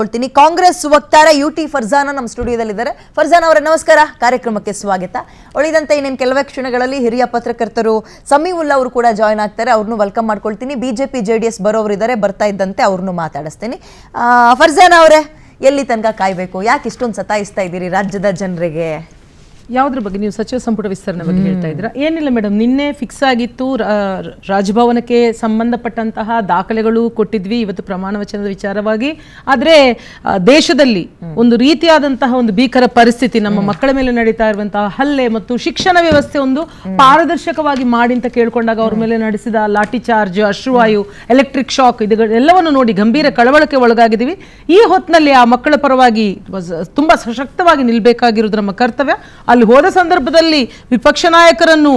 ಹೇಳ್ತೀನಿ ಕಾಂಗ್ರೆಸ್ ವಕ್ತಾರ ಯುಟಿ ಫರ್ಜಾನ ನಮ್ಮ ಸ್ಟುಡಿಯೋದಲ್ಲಿದ್ದಾರೆ. ಫರ್ಜಾನ್ ಅವರೇ ನಮಸ್ಕಾರ, ಕಾರ್ಯಕ್ರಮಕ್ಕೆ ಸ್ವಾಗತ. ಉಳಿದಂತೆ ಇನ್ನೇನು ಕೆಲವೇ ಕ್ಷಣಗಳಲ್ಲಿ ಹಿರಿಯ ಪತ್ರಕರ್ತರು ಸಮೀವುಲ್ಲಾ ಅವರು ಕೂಡ ಜಾಯ್ನ್ ಆಗ್ತಾರೆ, ಅವ್ರನ್ನು ವೆಲ್ಕಮ್ ಮಾಡ್ಕೊಳ್ತೀನಿ. ಬಿಜೆಪಿ ಜೆಡಿಎಸ್ ಬರೋರಿದ್ದಾರೆ, ಬರ್ತಾ ಇದ್ದಂತೆ ಅವ್ರನ್ನು ಮಾತಾಡಿಸ್ತೀನಿ. ಫರ್ಜಾನ್ ಅವರೇ, ಎಲ್ಲಿ ತನಕ ಕಾಯ್ಬೇಕು? ಯಾಕೆ ಇಷ್ಟೊಂದು ಸತಾಯಿಸ್ತಾ ಇದ್ದೀರಿ ರಾಜ್ಯದ ಜನರಿಗೆ? ಯಾವುದ್ರ ಬಗ್ಗೆ ನೀವು ಸಚಿವ ಸಂಪುಟ ವಿಸ್ತರಣೆ ಬಗ್ಗೆ ಹೇಳ್ತಾ ಇದ್ದೀರಾ? ಏನಿಲ್ಲ ಮೇಡಮ್, ನಿನ್ನೆ ಫಿಕ್ಸ್ ಆಗಿತ್ತು, ರಾಜಭವನಕ್ಕೆ ಸಂಬಂಧಪಟ್ಟಂತಹ ದಾಖಲೆಗಳು ಕೊಟ್ಟಿದ್ವಿ ಇವತ್ತು ಪ್ರಮಾಣ ವಚನದ ವಿಚಾರವಾಗಿ. ಆದರೆ ದೇಶದಲ್ಲಿ ಒಂದು ರೀತಿಯಾದಂತಹ ಒಂದು ಭೀಕರ ಪರಿಸ್ಥಿತಿ, ನಮ್ಮ ಮಕ್ಕಳ ಮೇಲೆ ನಡೀತಾ ಇರುವಂತಹ ಹಲ್ಲೆ ಮತ್ತು ಶಿಕ್ಷಣ ವ್ಯವಸ್ಥೆ ಒಂದು ಪಾರದರ್ಶಕವಾಗಿ ಮಾಡಿ ಅಂತ ಕೇಳ್ಕೊಂಡಾಗ ಅವ್ರ ಮೇಲೆ ನಡೆಸಿದ ಲಾಠಿ ಚಾರ್ಜ್, ಅಶ್ರುವಾಯು, ಎಲೆಕ್ಟ್ರಿಕ್ ಶಾಕ್, ಇದೆಲ್ಲವನ್ನು ನೋಡಿ ಗಂಭೀರ ಕಳವಳಕ್ಕೆ ಒಳಗಾಗಿದ್ದೀವಿ. ಈ ಹೊತ್ತಿನಲ್ಲಿ ಆ ಮಕ್ಕಳ ಪರವಾಗಿ ತುಂಬಾ ಸಶಕ್ತವಾಗಿ ನಿಲ್ಬೇಕಾಗಿರೋದು ನಮ್ಮ ಕರ್ತವ್ಯ. ಅಲ್ಲಿ ಹೋದ ಸಂದರ್ಭದಲ್ಲಿ ವಿಪಕ್ಷ ನಾಯಕರನ್ನು,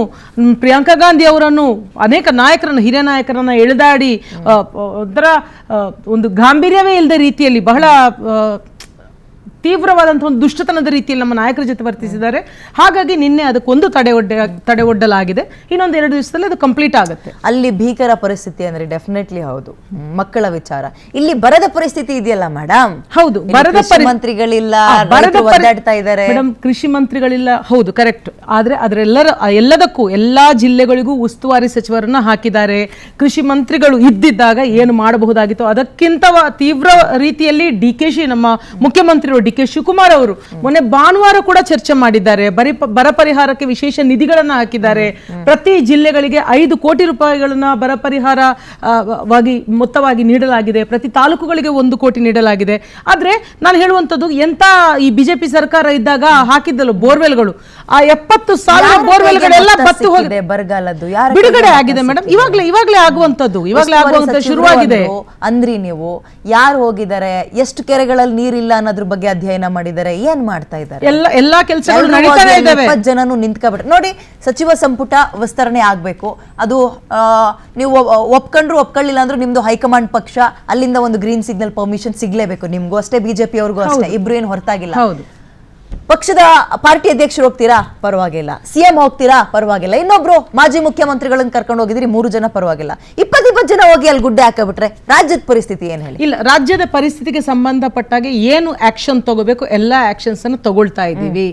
ಪ್ರಿಯಾಂಕಾ ಗಾಂಧಿ ಅವರನ್ನು, ಅನೇಕ ನಾಯಕರನ್ನು, ಹಿರಿಯ ನಾಯಕರನ್ನ ಎಳೆದಾಡಿ ಒಂಥರ ಒಂದು ಗಾಂಭೀರ್ಯವೇ ಇಲ್ಲದ ರೀತಿಯಲ್ಲಿ ಬಹಳ ತೀವ್ರವಾದಂತಹ ಒಂದು ದುಷ್ಟತನದ ರೀತಿಯಲ್ಲಿ ನಮ್ಮ ನಾಯಕರ ಜೊತೆ ವರ್ತಿಸಿದ್ದಾರೆ. ಹಾಗಾಗಿ ನಿನ್ನೆ ಅದಕ್ಕೊಂದು ತಡೆ ಒಡ್ಡಲಾಗಿದೆ. ಇನ್ನೊಂದು 2 ದಿವಸದಲ್ಲಿ ಅದು ಕಂಪ್ಲೀಟ್ ಆಗುತ್ತೆ. ಅಲ್ಲಿ ಭೀಕರ ಪರಿಸ್ಥಿತಿ ಅಂದ್ರೆ ಡೆಫಿನೆಟ್ಲಿ ಹೌದು, ಮಕ್ಕಳ ವಿಚಾರ. ಇಲ್ಲಿ ಬರದ ಪರಿಸ್ಥಿತಿ ಇದೆಯಲ್ಲ ಮೇಡಮ್? ಹೌದು, ಬರದ ಮಂತ್ರಿಗಳಿಲ್ಲ, ಒದ್ದಾಡ್ತಾ ಇದ್ದಾರೆ ಮೇಡಮ್, ಕೃಷಿ ಮಂತ್ರಿಗಳಿಲ್ಲ. ಹೌದು, ಕರೆಕ್ಟ್. ಆದ್ರೆ ಎಲ್ಲದಕ್ಕೂ ಎಲ್ಲಾ ಜಿಲ್ಲೆಗಳಿಗೂ ಉಸ್ತುವಾರಿ ಸಚಿವರನ್ನ ಹಾಕಿದ್ದಾರೆ. ಕೃಷಿ ಮಂತ್ರಿಗಳು ಇದ್ದಿದ್ದಾಗ ಏನು ಮಾಡಬಹುದಾಗಿತ್ತು ಅದಕ್ಕಿಂತ ತೀವ್ರ ರೀತಿಯಲ್ಲಿ ಡಿಕೆಶಿ, ನಮ್ಮ ಮುಖ್ಯಮಂತ್ರಿಗಳು ಡಿ ಕೆ ಶಿವಕುಮಾರ್ ಅವರು ಮೊನ್ನೆ ಭಾನುವಾರ ಕೂಡ ಚರ್ಚೆ ಮಾಡಿದ್ದಾರೆ. ಬರ ಪರಿಹಾರಕ್ಕೆ ವಿಶೇಷ ನಿಧಿಗಳನ್ನ ಹಾಕಿದ್ದಾರೆ. ಪ್ರತಿ ಜಿಲ್ಲೆಗಳಿಗೆ 5 ಕೋಟಿ ರೂಪಾಯಿಗಳನ್ನ ಬರ ಪರಿಹಾರವಾಗಿ ಮೊತ್ತವಾಗಿ ನೀಡಲಾಗಿದೆ. ಪ್ರತಿ ತಾಲೂಕುಗಳಿಗೆ 1 ಕೋಟಿ ನೀಡಲಾಗಿದೆ. ಆದ್ರೆ ನಾನು ಹೇಳುವಂತದ್ದು, ಎಂತ ಈ ಬಿಜೆಪಿ ಸರ್ಕಾರ ಇದ್ದಾಗ ಹಾಕಿದ್ದಲ್ಲ ಬೋರ್ವೆಲ್ಗಳು, ಆ 70,000 ಬೋರ್ವೆಲ್ಗಳೆಲ್ಲ ಬತ್ತು ಹೋಗಿದೆ. ಬರಗಾಲದ್ದು ಬಿಡುಗಡೆ ಆಗಿದೆ ಮೇಡಮ್. ಇವಾಗ್ಲೇ ಆಗುವಂತದ್ದು ಶುರುವಾಗಿದೆ. ಅಂದ್ರಿ ನೀವು ಯಾರು ಹೋಗಿದ್ದಾರೆ, ಎಷ್ಟು ಕೆರೆಗಳಲ್ಲಿ ನೀರಿಲ್ಲ ಅನ್ನೋದ್ರ ಬಗ್ಗೆ ಅಧ್ಯಯನ ಮಾಡಿದ್ದಾರೆ, ಏನ್ ಮಾಡ್ತಾ ಇದ್ದಾರೆ? ಎಲ್ಲಾ ಕೆಲಸಗಳು ನಡೀತಾನೆ ಇದ್ದಾವೆ. 20 ಜನನು ನಿಂತ್ಕೊಬಿಟ್ರೆ ನೋಡಿ, ಸಚಿವ ಸಂಪುಟ ವಿಸ್ತರಣೆ ಆಗ್ಬೇಕು. ಅದು ನೀವು ಒಪ್ಕೊಂಡ್ರು ಒಪ್ಕೊಳ್ಳಿಲ್ಲ ಅಂದ್ರೂ ನಿಮ್ದು ಹೈಕಮಾಂಡ್ ಪಕ್ಷ ಅಲ್ಲಿಂದ ಒಂದು ಗ್ರೀನ್ ಸಿಗ್ನಲ್ ಪರ್ಮಿಷನ್ ಸಿಗ್ಲೇಬೇಕು. ನಿಮ್ಗೂ ಅಷ್ಟೇ, ಬಿಜೆಪಿ ಅವ್ರಿಗೂ ಅಷ್ಟೇ, ಇಬ್ರು ಏನು ಹೊರತಾಗಿಲ್ಲ. ಹೌದು, ಪಕ್ಷದ ಪಾರ್ಟಿ ಅಧ್ಯಕ್ಷರು ಹೋಗ್ತೀರಾ, ಪರವಾಗಿಲ್ಲ. ಸಿಎಂ ಹೋಗ್ತೀರಾ, ಪರವಾಗಿಲ್ಲ. ಇನ್ನೊಬ್ರು ಮಾಜಿ ಮುಖ್ಯಮಂತ್ರಿಗಳನ್ನ ಕರ್ಕೊಂಡು ಹೋಗಿದ್ರಿ, 3 ಜನ, ಪರವಾಗಿಲ್ಲ. 20 ಜನ ಹೋಗಿ ಅಲ್ಲಿ ಗುಡ್ಡೆ ಹಾಕಬಿಟ್ರೆ ರಾಜ್ಯದ ಪರಿಸ್ಥಿತಿ ಏನ್ ಹೇಳಿ? ಇಲ್ಲ, ರಾಜ್ಯದ ಪರಿಸ್ಥಿತಿಗೆ ಸಂಬಂಧಪಟ್ಟಾಗೆ ಏನು ಆಕ್ಷನ್ ತಗೋಬೇಕು ಎಲ್ಲಾ ಆಕ್ಷನ್ಸ್ ಅನ್ನು ತಗೊಳ್ತಾ ಇದ್ದೀವಿ.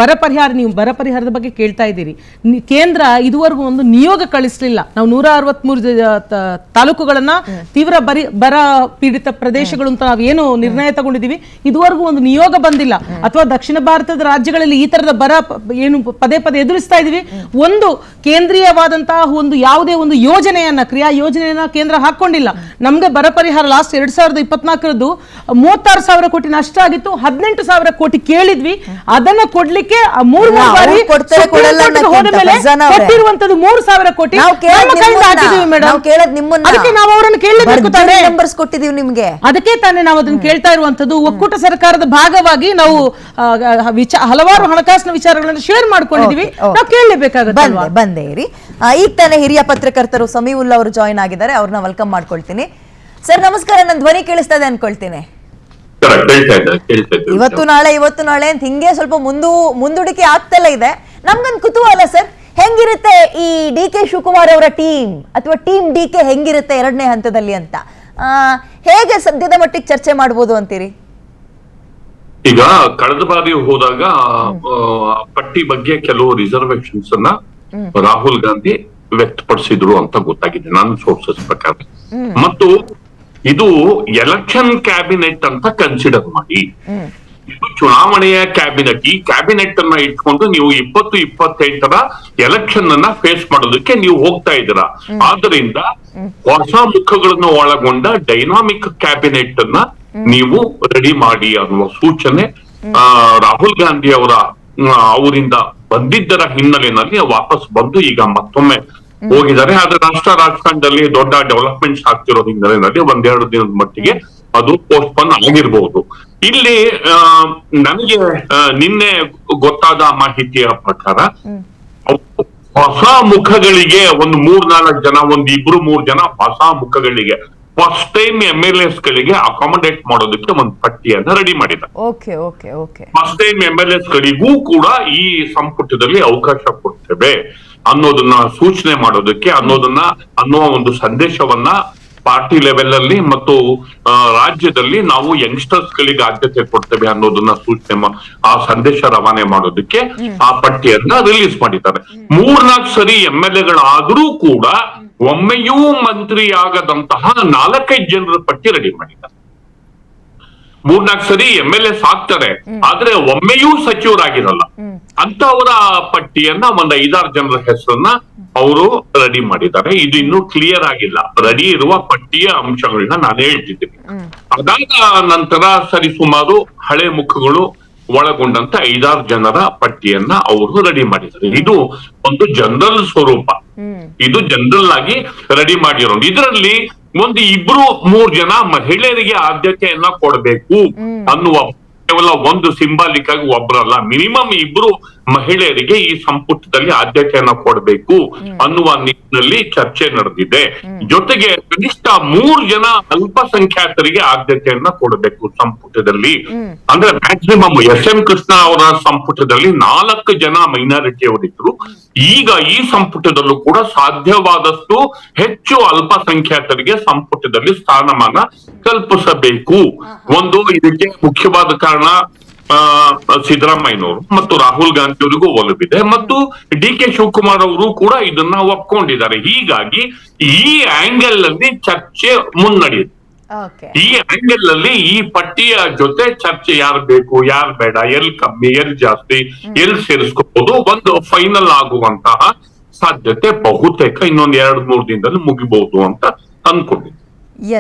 ಬರ ಪರಿಹಾರ, ನೀವು ಬರ ಪರಿಹಾರದ ಬಗ್ಗೆ ಕೇಳ್ತಾ ಇದ್ದೀರಿ. ಕೇಂದ್ರ ಇದುವರೆಗೂ ಒಂದು ನಿಯೋಗ ಕಳಿಸ್ಲಿಲ್ಲ. ನಾವು 163 ತಾಲೂಕುಗಳನ್ನ ತೀವ್ರ ಬರ ಪೀಡಿತ ಪ್ರದೇಶಗಳು ಅಂತ ನಾವು ಏನು ನಿರ್ಣಯ ತಗೊಂಡಿದ್ದೀವಿ, ಇದುವರೆಗೂ ಒಂದು ನಿಯೋಗ ಬಂದಿಲ್ಲ. ಅಥವಾ ದಕ್ಷಿಣ ಭಾರತದ ರಾಜ್ಯಗಳಲ್ಲಿ ಈ ತರದ ಬರ ಏನು ಪದೇ ಎದುರಿಸ್ತಾ ಇದೀವಿ, ಒಂದು ಕೇಂದ್ರೀಯವಾದಂತಹ ಒಂದು ಯಾವುದೇ ಒಂದು ಯೋಜನೆಯನ್ನ, ಕ್ರಿಯಾ ಯೋಜನೆಯನ್ನ ಕೇಂದ್ರ ಹಾಕೊಂಡಿಲ್ಲ. ನಮ್ಗೆ ಬರ ಪರಿಹಾರ ಲಾಸ್ಟ್ 2024 36,000 ಕೋಟಿ ನಷ್ಟ ಆಗಿತ್ತು. 18,000 ಕೋಟಿ ಕೇಳಿದ್ವಿ. ಅದನ್ನ ಕೊಡ್ಲಿಕ್ಕೆ 3 ಬಾರಿ ಹೋದ ಮೇಲೆ ಕೊಟ್ಟಿರುವಂತದ್ದು 3,000 ಕೋಟಿ ಅದಕ್ಕೆ ನಾವು ಅವರನ್ನು ಕೇಳಬೇಕು ತಾನೇ. ನಂಬರ್ಸ್ ಕೊಟ್ಟಿದೀವಿ ನಿಮ್ಗೆ, ಅದಕ್ಕೆ ತಾನೇ ನಾವು ಅದನ್ನ ಕೇಳ್ತಾ ಇರುವಂತದ್ದು. ಒಕ್ಕೂಟ ಸರ್ಕಾರದ ಭಾಗವಾಗಿ ನಾವು ಹಲವಾರು ಹಣಕಾಸಿನ ವಿಚಾರಗಳನ್ನು ಶೇರ್ ಮಾಡ್ಕೊಂಡಿದೀವಿ, ನಾವು ಕೇಳಲೇಬೇಕಾಗುತ್ತೆ. ಬಂದೇ ಇರಿ. ಈಗ ತಾನೇ ಹಿರಿಯ ಪತ್ರಕರ್ತರು ಸಮೀವುಲ್ಲಾ ಅವರು ಜಾಯಿನ್ ಆಗಿದ್ದಾರೆ, ಅವ್ರನ್ನ ವೆಲ್ಕಮ್ ಮಾಡ್ಕೊಳ್ತೀನಿ. ಸರ್ ನಮಸ್ಕಾರ, ನನ್ನ ಧ್ವನಿ ಕೇಳಿಸ್ತಾ ಇದೆ ಅನ್ಕೊಳ್ತೀನಿ. ಇವತ್ತು ನಾಳೆ ಅಂತ ಹಿಂಗೆ ಸ್ವಲ್ಪ ಮುಂದೂಡಿಕೆ ಆಗ್ತಲ್ಲ ಇದೆ. ನಮ್ಗೊಂದು ಕುತೂಹಲ ಸರ್, ಹೆಂಗಿರುತ್ತೆ ಈ ಡಿ ಕೆ ಶಿವಕುಮಾರ್ ಅವರ ಟೀಮ್ ಅಥವಾ ಟೀಮ್ ಡಿ ಕೆ ಹೆಂಗಿರುತ್ತೆ 2ನೇ ಹಂತದಲ್ಲಿ ಅಂತ? ಹೇಗೆ ಸದ್ಯದ ಮಟ್ಟಿಗೆ ಚರ್ಚೆ ಮಾಡ್ಬೋದು ಅಂತೀರಿ? ಈಗ ಕಳೆದ ಬಾರಿ ಹೋದಾಗ ಪಟ್ಟಿ ಬಗ್ಗೆ ಕೆಲವು ರಿಸರ್ವೇಶನ್ಸ್ ಅನ್ನ ರಾಹುಲ್ ಗಾಂಧಿ ವ್ಯಕ್ತಪಡಿಸಿದ್ರು ಅಂತ ಗೊತ್ತಾಗಿದೆ ನನ್ನ ಸೋರ್ಸಸ್ ಪ್ರಕಾರ. ಮತ್ತು ಇದು ಎಲೆಕ್ಷನ್ ಕ್ಯಾಬಿನೆಟ್ ಅಂತ ಕನ್ಸಿಡರ್ ಮಾಡಿ, ಇದು ಚುನಾವಣೆಯ ಕ್ಯಾಬಿನೆಟ್. ಈ ಕ್ಯಾಬಿನೆಟ್ ಅನ್ನ ಇಟ್ಕೊಂಡು ನೀವು 2028ರ ಎಲೆಕ್ಷನ್ ಅನ್ನ ಫೇಸ್ ಮಾಡೋದಕ್ಕೆ ನೀವು ಹೋಗ್ತಾ ಇದ್ದೀರಾ. ಆದ್ರಿಂದ ಹೊಸ ಮುಖಗಳನ್ನು ಒಳಗೊಂಡ ಡೈನಾಮಿಕ್ ಕ್ಯಾಬಿನೆಟ್ ಅನ್ನ ನೀವು ರೆಡಿ ಮಾಡಿ ಅನ್ನುವ ಸೂಚನೆ ರಾಹುಲ್ ಗಾಂಧಿ ಅವರಿಂದ ಬಂದಿದ್ದರ ಹಿನ್ನೆಲೆಯಲ್ಲಿ ವಾಪಸ್ ಬಂದು ಈಗ ಮತ್ತೊಮ್ಮೆ ಹೋಗಿದ್ದಾರೆ. ಆದ್ರೆ ರಾಜಕಾರಣದಲ್ಲಿ ದೊಡ್ಡ ಡೆವಲಪ್ಮೆಂಟ್ಸ್ ಆಗ್ತಿರೋ ಹಿನ್ನೆಲೆಯಲ್ಲಿ 1-2 ದಿನದ ಮಟ್ಟಿಗೆ ಅದು ಪೋಸ್ಟ್ಪೋನ್ ಆಗಿರ್ಬಹುದು. ಇಲ್ಲಿ ನನಗೆ ನಿನ್ನೆ ಗೊತ್ತಾದ ಮಾಹಿತಿಯ ಪ್ರಕಾರ ಹೊಸ ಮುಖಗಳಿಗೆ ಒಂದು 3-4 ಜನ, 1-2-3 ಜನ ಹೊಸ ಮುಖಗಳಿಗೆ ಫಸ್ಟ್ ಟೈಮ್ MLAs ಗಳಿಗೆ ಅಕಾಮಡೇಟ್ ಮಾಡೋದಕ್ಕೆ ಒಂದು ಪಟ್ಟಿಯನ್ನ ರೆಡಿ ಮಾಡಿದ್ದಾರೆ. ಫಸ್ಟ್ ಟೈಮ್ MLAs ಗಳಿಗೂ ಕೂಡ ಈ ಸಂಪುಟದಲ್ಲಿ ಅವಕಾಶ ಕೊಡ್ತೇವೆ ಅನ್ನೋದನ್ನ ಸೂಚನೆ ಮಾಡೋದಕ್ಕೆ, ಅನ್ನೋ ಒಂದು ಸಂದೇಶವನ್ನ ಪಾರ್ಟಿ ಲೆವೆಲ್ ಅಲ್ಲಿ ಮತ್ತು ರಾಜ್ಯದಲ್ಲಿ ನಾವು ಯಂಗ್ಸ್ಟರ್ಸ್ ಗಳಿಗೆ ಆದ್ಯತೆ ಕೊಡ್ತೇವೆ ಅನ್ನೋದನ್ನ ಆ ಸಂದೇಶ ರವಾನೆ ಮಾಡೋದಕ್ಕೆ ಆ ಪಟ್ಟಿಯನ್ನ ರಿಲೀಸ್ ಮಾಡಿದ್ದಾರೆ. 3-4 ಸರಿ MLA-ಗಳಾದ್ರೂ ಕೂಡ ಒಮ್ಮೆಯೂ ಮಂತ್ರಿ ಆಗದಂತಹ 4-5 ಜನರ ಪಟ್ಟಿ ರೆಡಿ ಮಾಡಿದ್ದಾರೆ. 3-4 ಸರಿ MLAs ಆಗ್ತಾರೆ, ಆದ್ರೆ ಒಮ್ಮೆಯೂ ಸಚಿವರಾಗಿರಲ್ಲ ಅಂತವರ ಪಟ್ಟಿಯನ್ನ 1-5-6 ಜನರ ಹೆಸರನ್ನ ಅವರು ರೆಡಿ ಮಾಡಿದ್ದಾರೆ. ಇದು ಇನ್ನೂ ಕ್ಲಿಯರ್ ಆಗಿಲ್ಲ. ರೆಡಿ ಇರುವ ಪಟ್ಟಿಯ ಅಂಶಗಳನ್ನ ನಾನು ಹೇಳ್ತಿದ್ದೀನಿ. ಅದಾದ ನಂತರ ಸರಿಸುಮಾರು ಹಳೆ ಮುಖಗಳು ಒಳಗೊಂಡಂತ 5-6 ಜನರ ಪಟ್ಟಿಯನ್ನ ಅವರು ರೆಡಿ ಮಾಡಿದ್ದಾರೆ. ಇದು ಒಂದು ಜನರಲ್ ಸ್ವರೂಪ, ಇದು ಜನರಲ್ ಆಗಿ ರೆಡಿ ಮಾಡಿರೋದು. ಇದರಲ್ಲಿ 1-2-3 ಜನ ಮಹಿಳೆಯರಿಗೆ ಆದ್ಯತೆಯನ್ನ ಕೊಡಬೇಕು ಅನ್ನುವ, ಕೇವಲ ಒಂದು ಸಿಂಬಾಲಿಕ್ ಆಗಿ ಒಬ್ಬರಲ್ಲ, ಮಿನಿಮಮ್ 2 ಮಹಿಳೆಯರಿಗೆ ಈ ಸಂಪುಟದಲ್ಲಿ ಆದ್ಯತೆಯನ್ನ ಕೊಡಬೇಕು ಅನ್ನುವ ನಿಟ್ಟಿನಲ್ಲಿ ಚರ್ಚೆ ನಡೆದಿದೆ. ಜೊತೆಗೆ ಕನಿಷ್ಠ 3 ಜನ ಅಲ್ಪಸಂಖ್ಯಾತರಿಗೆ ಆದ್ಯತೆಯನ್ನ ಕೊಡಬೇಕು ಸಂಪುಟದಲ್ಲಿ. ಅಂದ್ರೆ ಮ್ಯಾಕ್ಸಿಮಮ್ SM ಕೃಷ್ಣ ಅವರ ಸಂಪುಟದಲ್ಲಿ 4 ಜನ ಮೈನಾರಿಟಿ ಅವರಿದ್ರು. ಈಗ ಈ ಸಂಪುಟದಲ್ಲೂ ಕೂಡ ಸಾಧ್ಯವಾದಷ್ಟು ಹೆಚ್ಚು ಅಲ್ಪಸಂಖ್ಯಾತರಿಗೆ ಸಂಪುಟದಲ್ಲಿ ಸ್ಥಾನಮಾನ ಕಲ್ಪಿಸಬೇಕು. ಇದಕ್ಕೆ ಮುಖ್ಯವಾದ ಕಾರಣ ಸಿದ್ದರಾಮಯ್ಯನವರು ಮತ್ತು ರಾಹುಲ್ ಗಾಂಧಿ ಅವರಿಗೂ ಒಲವಿದೆ ಮತ್ತು DK ಶಿವಕುಮಾರ್ ಅವರು ಕೂಡ ಇದನ್ನ ಒಪ್ಕೊಂಡಿದ್ದಾರೆ. ಹೀಗಾಗಿ ಈ ಆಂಗಲ್ ಅಲ್ಲಿ ಚರ್ಚೆ ಮುನ್ನಡೆಯುತ್ತೆ. ಈ ಆಂಗಲ್ ಅಲ್ಲಿ ಈ ಪಟ್ಟಿಯ ಜೊತೆ ಚರ್ಚೆ ಯಾರು ಬೇಕು, ಯಾರು ಬೇಡ, ಎಲ್ಲಿ ಕಮ್ಮಿ, ಎಲ್ಲಿ ಜಾಸ್ತಿ, ಎಲ್ಲಿ ಸೇರಿಸ್ಕೋಬಹುದು, ಒಂದು ಫೈನಲ್ ಆಗುವಂತಹ ಸಾಧ್ಯತೆ ಬಹುತೇಕ ಇನ್ನೊಂದ್ 2-3 ದಿನದಲ್ಲಿ ಮುಗಿಬಹುದು ಅಂತ ಅನ್ಕೊಂಡಿದ್ದೀನಿ. ಎಸ್.